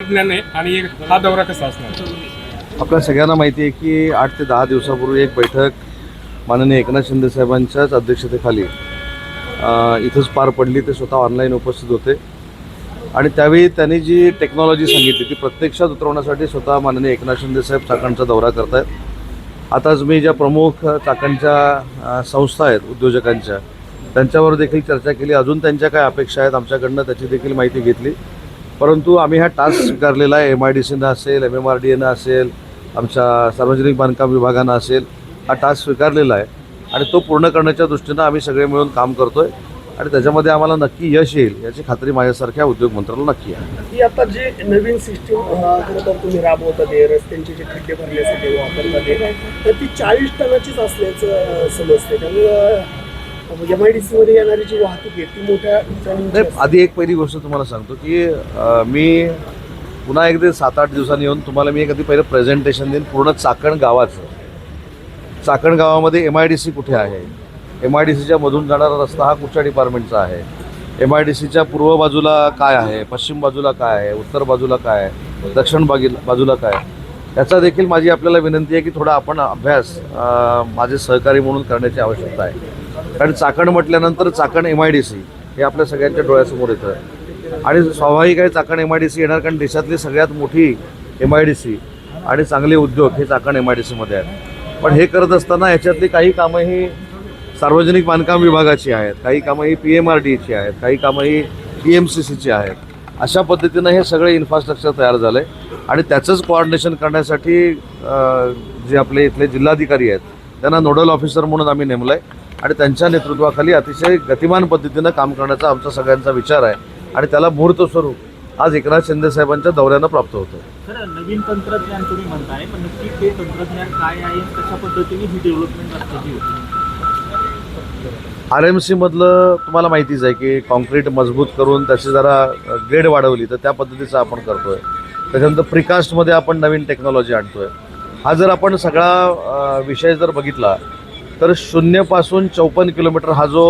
ज्ञान आहे आणि हा दौरा कसा असणार? आपल्या सगळ्यांना माहिती आहे की 8 ते 10 दिवसापूर्वी एक बैठक माननीय एकनाथ शिंदे साहेबांच्याच अध्यक्षतेखाली इथंच पार पडली. ते स्वतः ऑनलाईन उपस्थित होते आणि त्यावेळी त्यांनी जी टेक्नॉलॉजी सांगितली ती प्रत्यक्षात उतरवण्यासाठी स्वतः माननीय एकनाथ शिंदे साहेब चाकणचा दौरा करत आहेत. आताच मी ज्या प्रमुख चाकणच्या संस्था आहेत उद्योजकांच्या त्यांच्यावर देखील चर्चा केली. अजून त्यांच्या काय अपेक्षा आहेत आमच्याकडनं त्याची देखील माहिती घेतली. परंतु आम्ही हा टास्क स्वीकारलेला आहे. MIDCनं असेल, MMRDAनं असेल, आमच्या सार्वजनिक बांधकाम विभागानं असेल, हा टास्क स्वीकारलेला आहे आणि तो पूर्ण करण्याच्या दृष्टीनं आम्ही सगळे मिळून काम करतो आहे आणि त्याच्यामध्ये आम्हाला नक्की यश येईल याची खात्री माझ्यासारख्या उद्योग मंत्र्याला नक्की आहे. ही आता जे नवीन सिस्टीम तुम्ही राबवता ते रस्त्यांचे जे खड्डे भरण्यासाठी वापरता ते तर ती 40 टनाचीच असल्याचं समजते. त्यामुळं MIDC मध्ये येणारी जी वाहतूक आहे ती मोठ्या आधी एक पहिली गोष्ट तुम्हाला सांगतो की मी पुन्हा एकदा 7-8 दिवसांनी येऊन तुम्हाला मी एक पहिलं प्रेझेंटेशन देईन पूर्ण चाकण गावाचं. चाकण गावामध्ये MIDC कुठे आहे, MIDCच्या मधून जाणारा रस्ता हा कुठच्या डिपार्टमेंटचा आहे, MIDCच्या पूर्व बाजूला काय आहे, पश्चिम बाजूला काय आहे, उत्तर बाजूला काय आहे, दक्षिण बाजूला काय आहे, याचा देखील माझी आपल्याला विनंती आहे की थोडा आपण अभ्यास माझे सहकारी म्हणून करण्याची आवश्यकता आहे. कारण चाकण म्हटल्यानंतर चाकण MIDC हे आपल्या सगळ्यांच्या डोळ्यासमोर येतं आणि स्वाभाविक आहे चाकण MIDC येणार कारण देशातली सगळ्यात मोठी MIDC आणि चांगले उद्योग हे चाकण MIDCमध्ये आहेत. पण हे करत असताना याच्यातली काही कामं ही सार्वजनिक बांधकाम विभागाची आहेत, काही कामं ही PMRDAची आहेत, काही कामं ही PMCCची आहेत. अशा पद्धतीनं हे सगळे इन्फ्रास्ट्रक्चर तयार झालं आहे आणि त्याचंच कोऑर्डिनेशन करण्यासाठी जे आपले इथले जिल्हाधिकारी आहेत त्यांना नोडल ऑफिसर म्हणून आम्ही नेमलं आहे आणि त्यांच्या नेतृत्वाखाली अतिशय गतिमान पद्धतीनं काम करण्याचा आमचा सगळ्यांचा विचार आहे आणि त्याला मुहूर्त स्वरूप आज एकनाथ शिंदे साहेबांच्या दौऱ्यानं प्राप्त होतं. सर, नवीन तंत्रज्ञान तुम्ही म्हणताय पण नक्की ते तंत्रज्ञान काय आहे, कशा पद्धतीने ही डेव्हलपमेंट रस्त्याची होती? RMC मधलं तुम्हाला माहितीच आहे की कॉन्क्रीट मजबूत करून त्याची जरा ग्रेड वाढवली तर त्या पद्धतीचं आपण करतोय. त्याच्यानंतर प्रिकास्टमध्ये आपण नवीन टेक्नॉलॉजी आणतोय. हा जर आपण सगळा विषय जर बघितला तर 0 पासून 54 किलोमीटर हा जो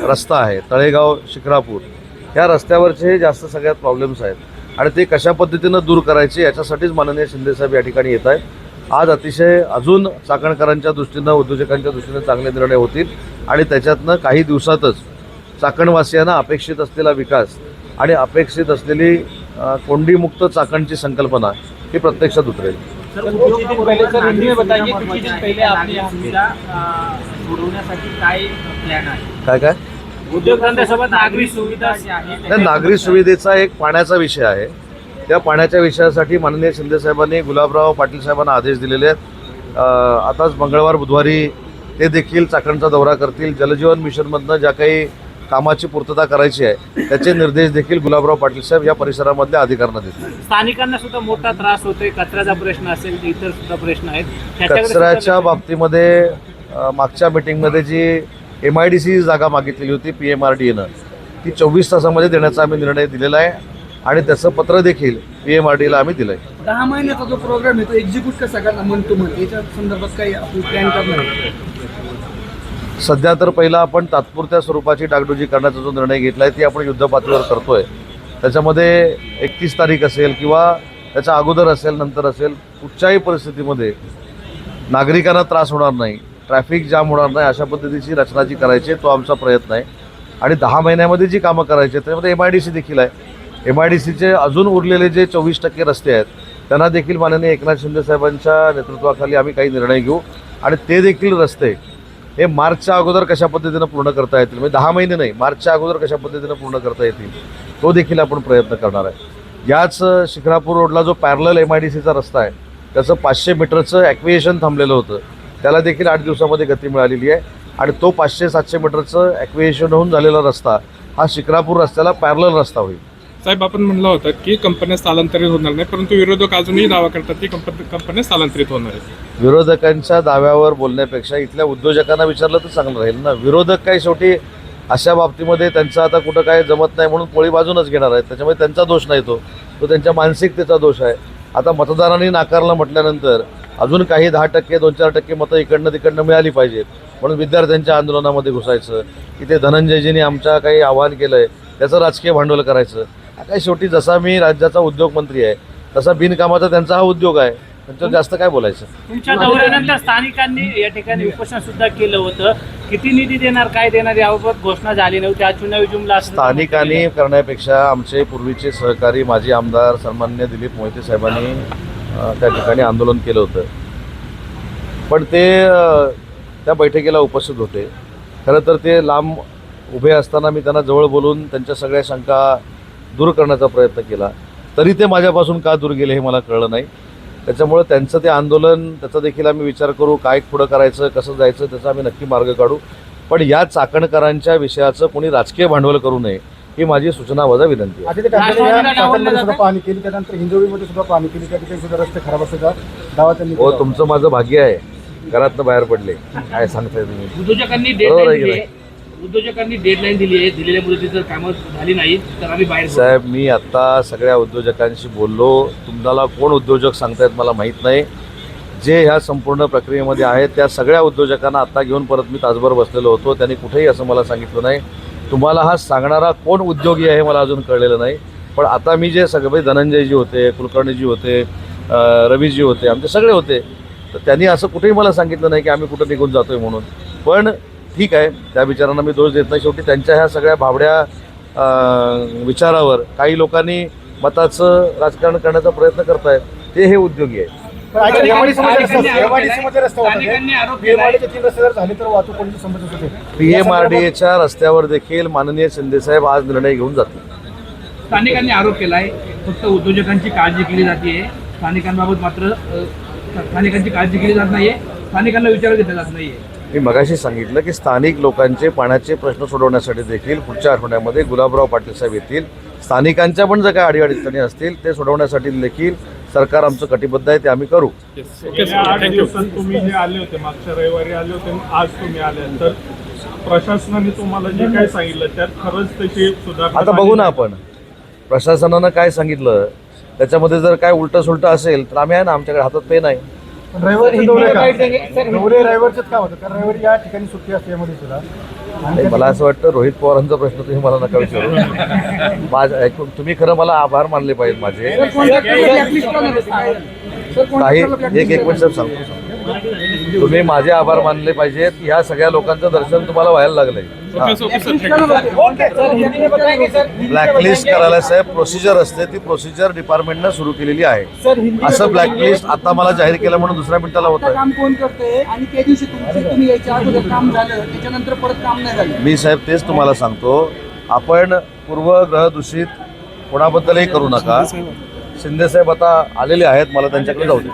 रस्ता आहे तळेगाव शिक्रापूर ह्या रस्त्यावरचे जास्त सगळ्यात प्रॉब्लेम्स आहेत आणि ते कशा पद्धतीनं दूर करायचे याच्यासाठीच माननीय शिंदेसाहेब या ठिकाणी येत आहेत. आज अतिशय अजून चाकणकरांच्या दृष्टीनं उद्योजकांच्या दृष्टीनं चांगले निर्णय होतील आणि त्याच्यातनं काही दिवसातच चाकणवासियांना अपेक्षित असलेला विकास आणि अपेक्षित असलेली कोंडीमुक्त चाकणची संकल्पना ही प्रत्यक्षात उतरेल. काय उद्योगधंद्यासोबत नागरी सुविधा त्या नागरी सुविधेचा एक पाण्याचा विषय आहे. त्या पाण्याच्या विषयासाठी माननीय शिंदे साहेबांनी गुलाबराव पाटील साहेबांना आदेश दिलेले आहेत. आताच मंगळवार बुधवारी ते देखील चाकणचा दौरा करतील. जलजीवन मिशनमधनं ज्या काही कामाची पूर्तता करायची आहे त्याचे निर्देश देखील गुलाबराव पाटील साहेब या परिसरामधल्या अधिकाऱ्यांना देतील. स्थानिकांना सुद्धा मोठा त्रास होतोय, कचऱ्याचा प्रश्न असेल, इतर सुद्धा प्रश्न आहेत. कचऱ्याच्या बाबतीमध्ये मागच्या मीटिंगमध्ये जी MIDC जागा मागितलेली होती PMRDAनं ती 24 तासामध्ये देण्याचा आम्ही निर्णय दिलेला आहे आणि त्याचं पत्र देखील PMRDAला आम्ही दिलं आहे. 10 महिन्याचा जो प्रोग्राम आहे तो एक्झिक्यूट कसा करणार म्हणतो याच्या संदर्भात काही आपण प्लॅन करणार? सध्या तर पहिला आपण तात्पुरत्या स्वरूपाची डागडुजी करण्याचा जो निर्णय घेतला आहे ती आपण युद्धपातळीवर करतोय. त्याच्यामध्ये 31 तारीख असेल किंवा त्याच्या अगोदर असेल नंतर असेल कुठच्याही परिस्थितीमध्ये नागरिकांना त्रास होणार नाही, ट्रॅफिक जाम होणार नाही अशा पद्धतीची रचना जी करायची तो आमचा प्रयत्न आहे. आणि 10 महिन्यामध्ये जी कामं करायची आहेत त्याच्यामध्ये MIDC देखील आहे. MIDCचे अजून उरलेले जे 24% रस्ते आहेत त्यांना देखील माननीय एकनाथ शिंदे साहेबांच्या नेतृत्वाखाली आम्ही काही निर्णय घेऊ आणि ते देखील रस्ते हे मार्चच्या अगोदर कशा पद्धतीनं पूर्ण करता येतील, म्हणजे 10 महिने नाही मार्चच्या अगोदर कशा पद्धतीनं पूर्ण करता येतील तो देखील आपण प्रयत्न करणार आहे. याच शिक्रापूर रोडला जो पॅरलल MIDCचा रस्ता आहे त्याचं 500 मीटरचं ॲक्विएशन थांबलेलं होतं त्याला देखील 8 दिवसामध्ये गती मिळालेली आहे आणि तो 500-700 मीटरचं ॲक्विएशन होऊन झालेला रस्ता हा शिक्रापूर रस्त्याला पॅरलल रस्ता होईल. साहेब, आपण म्हणलं होतं की कंपन्या स्थलांतरित होणार नाही, परंतु विरोधक अजूनही दावा करतात की कंपन्या स्थलांतरित होणार आहेत. विरोधकांच्या दाव्यावर बोलण्यापेक्षा इथल्या उद्योजकांना विचारलं तर चांगलं राहील ना. विरोधक काय शेवटी अशा बाबतीमध्ये त्यांचं आता कुठं काय जमत नाही म्हणून पोळी बाजूनच घेणार आहेत. त्याच्यामुळे त्यांचा दोष नाही, तो त्यांच्या मानसिकतेचा दोष आहे. आता मतदारांनी नाकारलं म्हटल्यानंतर अजून काही 10%, 2-4% मतं इकडनं तिकडनं मिळाली पाहिजेत म्हणून विद्यार्थ्यांच्या आंदोलनामध्ये घुसायचं, की ते धनंजयजींनी आमच्या काही आवाहन केलं आहे त्याचं राजकीय भांडवल करायचं. काय शेवटी जसा मी राज्याचा उद्योगमंत्री आहे तसा बिनकामाचा त्यांचा हा उद्योग आहे, त्यांच्यावर जास्त काय बोलायचं. तुमच्या दौऱ्यानंतर स्थानिकांनी या ठिकाणी उपोषण सुद्धा केलं होतं. किती निधी देणार, काय देणार याबाबत घोषणा झाली नव्हती. आज चुनावी जुमला असं स्थानिकांनी करण्यापेक्षा आमचे पूर्वीचे सहकारी माजी आमदार सन्माननीय दिलीप मोहिते साहेबांनी त्या ठिकाणी आंदोलन केलं होतं, पण ते त्या बैठकीला उपस्थित होते. खरं तर ते लांब उभे असताना मी त्यांना जवळ बोलून त्यांच्या सगळ्या शंका दूर करण्याचा प्रयत्न केला, तरी ते माझ्यापासून का दूर गेले हे मला कळलं नाही. त्याच्यामुळे त्यांचं ते आंदोलन, त्याचा देखील आम्ही विचार करू, काय पुढं करायचं, कसं जायचं, त्याचा आम्ही नक्की मार्ग काढू. पण या चाकणकरांच्या विषयाचं कोणी राजकीय भांडवल करू नये ही माझी सूचना वजा विनंती आहे. आधी ते टाकलेल्या सुद्धा पाहणी केली, त्यानंतर हिंजवडीमध्ये सुद्धा पाहणी केली, त्या ठिकाणी सुद्धा रस्ते खराब असतात, दावा त्यांनी हो, तुमचं माझं भाग्य आहे, घरातनं बाहेर पडले, काय सांगताय तुम्ही. उद्योजकांनी बरोबर आहे डेडलाईन की दिली आहे. उद्योजकांनी डेडलाईन दिली आहे. दिलेल्या मुदतीत जर कामं झाली नाही तर आम्ही बाहेर पडू. साहेब, मी आत्ता सगळ्या उद्योजकांशी बोललो. तुम्हाला कोण उद्योजक सांगतायत मला माहीत नाही. जे ह्या संपूर्ण प्रक्रियेमध्ये आहेत त्या सगळ्या उद्योजकांना आत्ता घेऊन परत मी तासभर बसलेलो होतो. त्यांनी कुठेही असं मला सांगितलं नाही. तुम्हाला हा सांगणारा कोण उद्योगी आहे मला अजून कळलेलं नाही. पण आता मी जे सगळे धनंजयजी होते, कुलकर्णीजी होते, रवीजी होते, आमचे सगळे होते, तर त्यांनी असं कुठेही मला सांगितलं नाही की आम्ही कुठं निघून जातो आहे म्हणून. पण ठीक आहे, त्या विचारांना मी दोष देत नाही. शेवटी त्यांच्या ह्या सगळ्या भाबड्या विचारावर काही लोकांनी मताचं राजकारण करण्याचा प्रयत्न करतायत. ते हे उद्योगी आहेत. स्थानिकांनी आरोप केला आहे. 3 रस्ते जर झाले तर वाहतूक कोणती समस्या होते. PMRDAच्या रस्त्यावर देखील माननीय शिंदेसाहेब आज निर्णय घेऊन जातील. स्थानिकांनी आरोप केला आहे फक्त उद्योजकांची काळजी केली जाते, स्थानिकांबाबत मात्र स्थानिकांची काळजी केली जात नाहीये, स्थानिकांना विचार घेतला जात नाहीये. मी मगाशी सांगितलं की स्थानिक लोकांचे पाण्याचे प्रश्न सोडवण्यासाठी देखील पुढच्या आठवड्यामध्ये गुलाबराव पाटील साहेब येतील. स्थानिकांच्या पण जर काही अडीअडचणी असतील ते सोडवण्यासाठी देखील सरकार आमचं कटिबद्ध आहे, ते आम्ही करू. Okay sir, 8 thank you. दिवसात तुम्ही जे आले होते, मागच्या रविवारी आले होते, आज तुम्ही आले, तर प्रशासनाने तुम्हाला जे काय सांगितलं त्यात खरंच त्याची सुधारणा आता बघू ना आपण प्रशासनानं काय सांगितलं, त्याच्यामध्ये जर काय उलटं सुलटं असेल तर आम्ही आहे ना, आमच्याकडे हातात पेन आहे. रविवारचे दौरे रविवारचेच का होतं, कारण रविवारी या ठिकाणी सुट्टी असते यामध्ये सुद्धा. नाही, मला असं वाटतं रोहित पवारांचा प्रश्न तुम्ही मला नका विचारू. तुम्ही खरं मला आभार मानले पाहिजेत माझे. काही एक मिनिट साहेब सांगतो. तुम्ही माझे आभार मानले पाहिजेत. ह्या सगळ्या लोकांचं दर्शन तुम्हाला व्हायला लागलंय. Okay sir, thank you. ब्लॅकलिस्ट करायला साहेब प्रोसिजर असते, ती प्रोसिजर डिपार्टमेंटनं सुरू केलेली आहे. असं ब्लॅकलिस्ट आता मला जाहीर केलं म्हणून दुसऱ्या मिनिटाला होतं. काम कोण करते आणि त्या दिवशी तुम्ही याच्या अगोदर काम झालं त्याच्यानंतर परत काम नाही झालं. मी साहेब तेच तुम्हाला सांगतो, आपण पूर्वग्रह दूषित कोणाबद्दलही करू नका. शिंदेसाहेब आता आलेले आहेत, मला त्यांच्याकडे जाऊ दे.